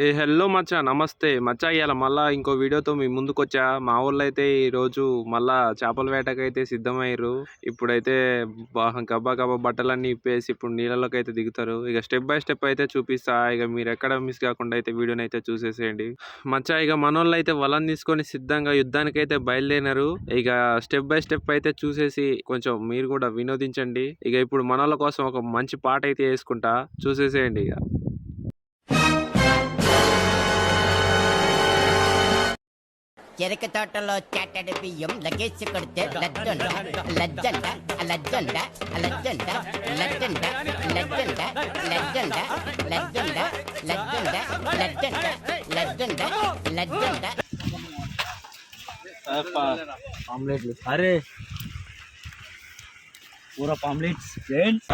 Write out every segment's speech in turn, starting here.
ఏ hello మచ్చా, నమస్తే మచ్చా. ఇవాళ మళ్ళా ఇంకో వీడియోతో మీ ముందుకు వచ్చా. మా వాళ్ళు అయితే ఈరోజు మళ్ళా చేపల వేటకైతే సిద్ధమయ్యారు. ఇప్పుడైతే గబ్బా గబ్బా బట్టలన్నీ ఇప్పేసి ఇప్పుడు నీళ్ళలోకి అయితే దిగుతారు. ఇక స్టెప్ బై స్టెప్ అయితే చూపిస్తా. ఇక మీరు ఎక్కడ మిస్ కాకుండా అయితే వీడియోని అయితే చూసేసేయండి మచ్చా. ఇక మనోళ్ళు అయితే వలను తీసుకొని సిద్ధంగా యుద్ధానికి అయితే బయలుదేరినారు. ఇక స్టెప్ బై స్టెప్ అయితే చూసేసి కొంచెం మీరు కూడా వినోదించండి. ఇక ఇప్పుడు మనోళ్ళ కోసం ఒక మంచి పాట అయితే వేసుకుంటా, చూసేసేయండి. ఇక చెరుకు తోటలో చాటడి బియ్యం లగేసి కొడితే లజ్జండ లజ్జండ లజ్జండ లజ్జండ లజ్జండ లజ్జండ లజ్జండ లజ్జండ లజ్జండ లజ్జండ లజ్జండ లజ్జండ पामलेट अरे पूरा पामलेट्स फ्रेंड्स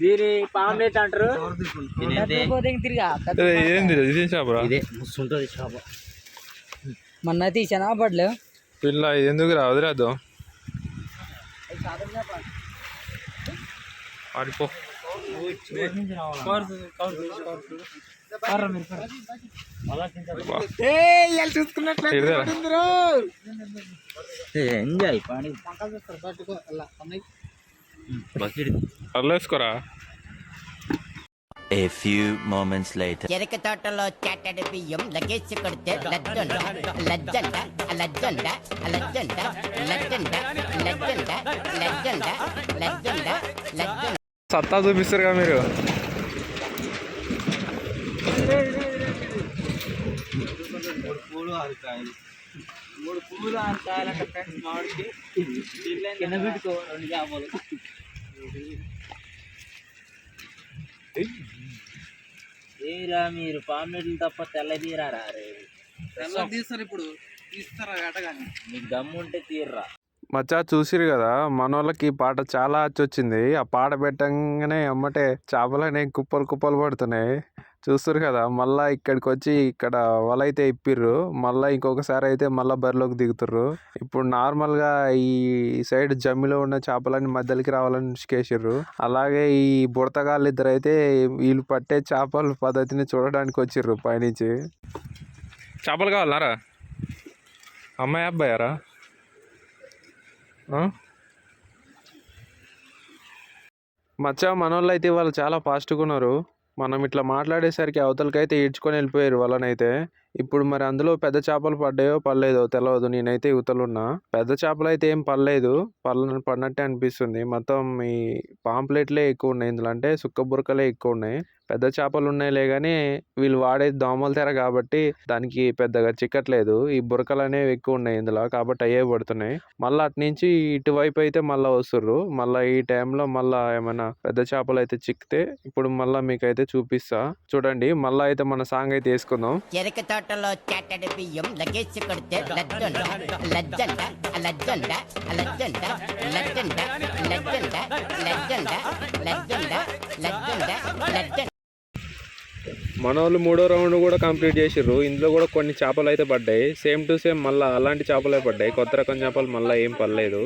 దీని పామ్లెట్ అంటారు. ఇదే మస్తుంటది చేప. మొన్న తీసానా పడలేవు పిల్ల ఎందుకు రా వదిలేద్దాం. ఆడిపో ఎంజాయ్ పాడి అల్లేసుకోరా. A few moments later. చెరుకు తోటలో చాటడి బియ్యం లగేసి కొడితే లజ్జండ లజ్జండ లజ్జండ లజ్జండ లజ్జండ లజ్జండ లజ్జండ లజ్జండ లజ్జండ సత్తా చూపిస్తారుగా మీరు. మూడు పూలు 6 కాయలంట ఫ్రెండ్స్. మామిడికి కింద పెట్టుకో 2 చేపలు. ఏరా మీరు పామ్లెట్లు తప్ప తెల్ల తీరారా? తెల్ల తీస్తారు. ఇప్పుడు తీస్తారా వేటగాని? మీకు దమ్ముంటే తీర్రా మచ్చా. చూసిరు కదా మనోళ్ళకి పాట చాలా వచ్చింది. ఆ పాట పెట్టంగానే అమ్మటే చేపలనే కుప్పలు కుప్పలు పడుతున్నాయి. చూస్తారు కదా. మళ్ళీ ఇక్కడికి వచ్చి ఇక్కడ వల అయితే ఇప్పిర్రు. మళ్ళీ ఇంకొకసారి అయితే మళ్ళీ బరిలోకి దిగుతుర్రు. ఇప్పుడు నార్మల్గా ఈ సైడ్ జమ్మిలో ఉన్న చేపలన్నీ మధ్యలోకి రావాలని ఇసుకేసిర్రు. అలాగే ఈ బుడతగాళ్ళు ఇద్దరు అయితే వీళ్ళు పట్టే చేపల పద్ధతిని చూడడానికి వచ్చిర్రు పైనుంచి. చేపలు కావాలన్నారా? అమ్మాయి అబ్బాయారా? మచ్చా మనోళ్ళు అయితే వాళ్ళు చాలా ఫాస్ట్గా ఉన్నారు. మనం ఇట్లా మాట్లాడేసరికి అవతలకైతే ఈడ్చుకొని వెళ్ళిపోయారు వాళ్ళనైతే. ఇప్పుడు మరి అందులో పెద్ద చేపలు పడ్డాయో పడలేదో తెలియదు. నేనైతే యువతలున్నా. పెద్ద చేపలు అయితే ఏం పడలేదు, పడినట్టే అనిపిస్తుంది. మొత్తం ఈ పాంప్లెట్లే ఎక్కువ ఉన్నాయి ఇందులో, అంటే సుక్క బురకలే ఎక్కువ ఉన్నాయి. పెద్ద చేపలు ఉన్నాయిలే కానీ వీళ్ళు వాడేది దోమల తెర కాబట్టి దానికి పెద్దగా చిక్కట్లేదు. ఈ బురకలు అనేవి ఎక్కువ ఉన్నాయి ఇందులో కాబట్టి అయ్యే పడుతున్నాయి. మళ్ళీ అటు నుంచి ఇటువైపు అయితే మళ్ళీ వస్తుర్రు. మళ్ళీ ఈ టైంలో మళ్ళీ ఏమైనా పెద్ద చేపలు అయితే చిక్కితే ఇప్పుడు మళ్ళీ మీకైతే చూపిస్తా చూడండి. మళ్ళీ అయితే మన సాంగ్ అయితే వేసుకుందాం. చెరుకు తోటలో చాటడి బియ్యం లగేసి కొడితే లజ్జండ లజ్జండ లజ్జండ లజ్జండ లజ్జండ లజ్జండ లజ్జండ లజ్జండ లజ్జండ లజ్జండ. మనోళ్ళు 3వ రౌండ్ కూడా కంప్లీట్ చేసిర్రు. ఇందులో కూడా కొన్ని చేపలు అయితే పడ్డాయి. సేమ్ టు సేమ్ మళ్ళీ అలాంటి చేపలే పడ్డాయి. కొత్త రకం చేపలు మళ్ళీ ఏం పడలేదు.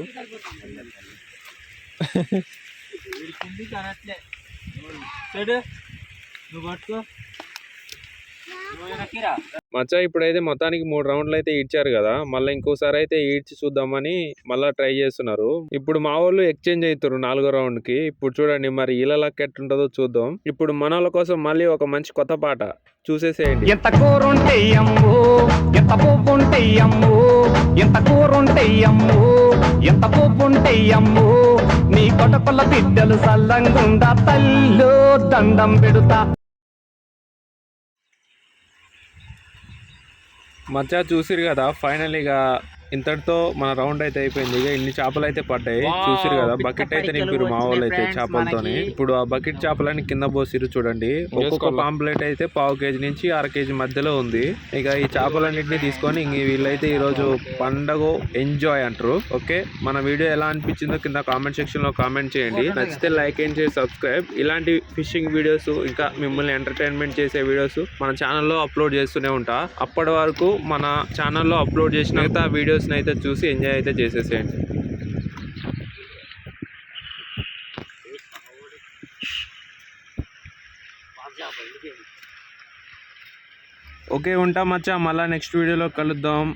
మచ్చా ఇప్పుడైతే మొత్తానికి 3 రౌండ్లు అయితే ఈడ్చారు కదా. మళ్ళీ ఇంకోసారి అయితే ఈడ్చి చూద్దామని మళ్ళీ ట్రై చేస్తున్నారు. ఇప్పుడు మా వాళ్ళు ఎక్స్చేంజ్ అవుతారు 4వ రౌండ్ కి. ఇప్పుడు చూడండి మరి ఈల లక్ ఎట్టుంటుందో చూద్దాం. ఇప్పుడు మన వాళ్ళ కోసం మళ్ళీ ఒక మంచి కొత్త పాట చూసేసేయండి. ఎంత కూరుంటే అమ్ము, ఎంత పువ్వుంటే అమ్ము, ఎంత కూరుంటే అమ్ము, ఎంత పువ్వుంటే అమ్ము, నీ కొడుకుల బిడ్డలు సల్లంగుండా తల్లు దండం పెడుతా. మచ్చా చూసిరు కదా ఫైనలీగా ఇంతటితో మన రౌండ్ అయితే అయిపోయింది. ఇక ఇన్ని చేపలు అయితే పడ్డాయి చూసిరు కదా. బకెట్ అయితే నింపిరు మా వాళ్ళు అయితే చేపలతోనే. ఇప్పుడు ఆ బకెట్ చేపలని కింద పోసిరు చూడండి. ఒక్కొక్క పాంప్లెట్ అయితే 1/2 కేజీ నుంచి 1/2 కేజీ మధ్యలో ఉంది. ఇక ఈ చేపలన్నింటినీ తీసుకొని వీళ్ళైతే ఈరోజు పండగ ఎంజాయ్ అంటారు. ఓకే, మన వీడియో ఎలా అనిపించిందో కింద కామెంట్ సెక్షన్ లో కామెంట్ చేయండి. నచ్చితే లైక్ అండ్ షేర్, సబ్స్క్రైబ్. ఇలాంటి ఫిషింగ్ వీడియోస్ ఇంకా మిమ్మల్ని ఎంటర్టైన్మెంట్ చేసే వీడియోస్ మన ఛానల్లో అప్లోడ్ చేస్తూనే ఉంటా. అప్పటి వరకు మన ఛానల్లో అప్లోడ్ చేసిన మిగతా వీడియోస్ అయితే చూసి ఎంజాయ్ అయితే చేసేసేయండి. ఓకే ఉంటా మచ్చా, మళ్ళీ నెక్స్ట్ వీడియోలో కలుద్దాం.